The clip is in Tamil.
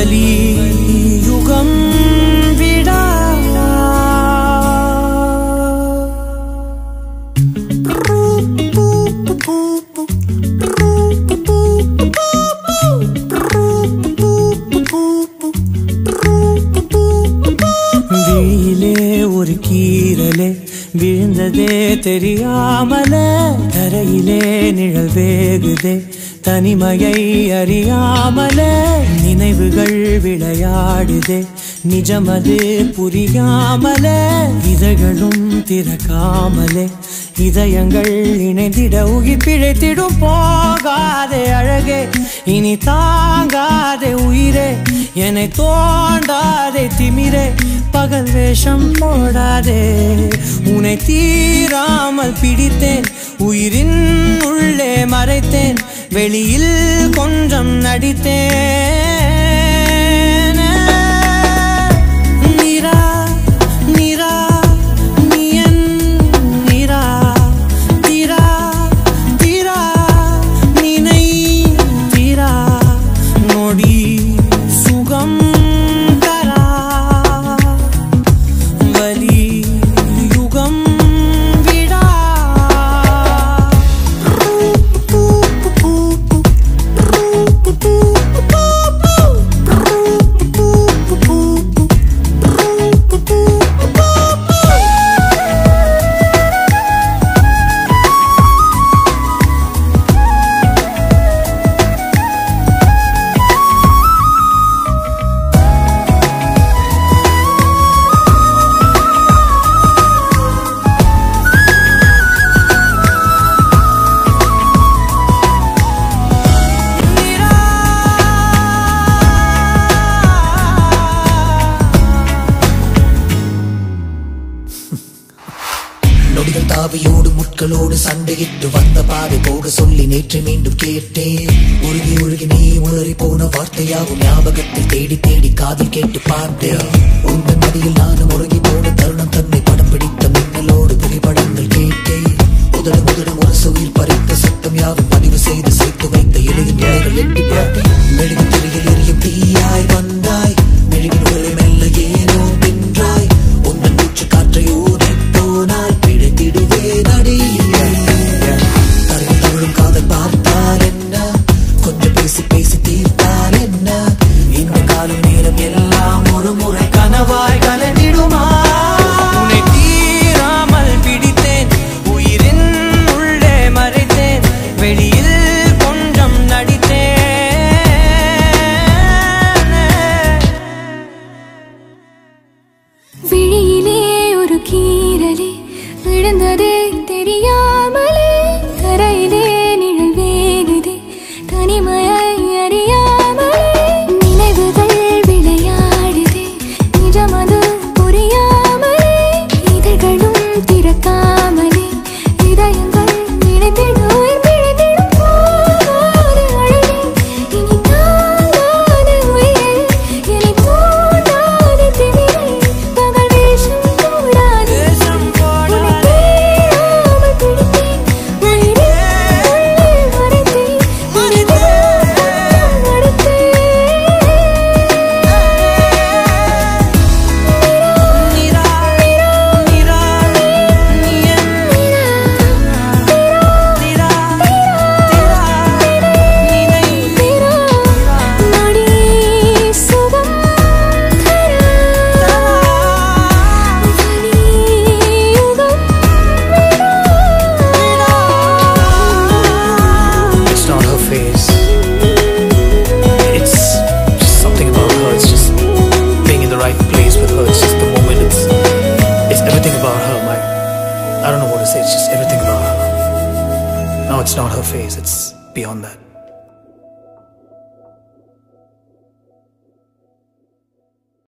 வலி யுகம் விடா விழியிலே ஒரு கீறலே விழுந்ததே தெரியாமலே தரையிலே நிழல் வேகுதே தனிமையை அறியாமலே நினைவுகள் விளையாடுதே நிஜமது புரியாமலே இதழ்களும் திறக்காமலே இதயங்கள் இணைந்திட உயிர் பிழைத்திடும் போகாதே அழகே இனி தாங்காதே உயிரே என்னை தோண்டாதே திமிரே பகல் வேஷம் போடாதே உன்னை தீராமல் பிடித்தேன் உயிரின் உள்ளே மறைத்தேன் வெளியில் கொஞ்சம் நடித்தேன் நீரா நீரா நீயன் நீரா தீரா தீரா நினை தீரா நொடி சுகம் தரா வலி யுகம் விடா நொடிகள் தாவியோடு முட்களோடு சண்டையிட்டு வந்த பாதை போக சொல்லி நேற்று மீண்டும் கேட்டேன் உருகி உருகி நீ உளறி போன வார்த்தையாகும் ஞாபகத்தில் தேடி தேடி காதில் கேட்டு பார்த்தேன் உங்கள் மடியில் நானும் உருகி போன தருணம் தன்னை படம் பிடித்த மின்னலோடு புகைப்படங்கள் கேட்டேன் முதல் முதல் ஒரு உயிர் பறித்த சத்தம் யாவும் பதிவு செய்து சேர்த்து வைத்த எளிய நிலைகள் எட்டி பார்த்தேன் மெழுகு திரையில் எரியும் தீயாய் வந்தாய் மெழுகின் உடலை மெல்ல ஏனோ நின்றாய் உங்கள் மூச்சு காற்றை ஊதி போனால் காதல் பார்த்தால் என்ன கொஞ்சம் பேசி பேசி தீர்த்தால் என்ன இந்த காலம் நேரம் எல்லாம் ஒரு முறை கனவாய் கலந்திடுமா உன்னை தீராமல் பிடித்தேன் உயிரின் உள்ளே மறைத்தேன் வெளியில் கொஞ்சம் நடித்தேன் விழியிலே ஒரு கீறலே விழுந்ததே தெரியாமலே தரையிலே நிழல் வேகுதே தனிமையை அறியாமலே நினைவுகள் விளையாடுதே நிஜமது புரியாமலே இதழ்களும் திறக்காமலே இதயங்கள் இணைந்திட உயிர் பிழைத்திடும் போகாதே அழகே இனி தாங்காதே உயிரே என்னை தோண்டாதே திமிரே பகல் வேஷம் போடாதே உன்னை தீராமல் பிடித்தேன் I don't know what to say, it's just everything about her. No, it's not her face, it's beyond that.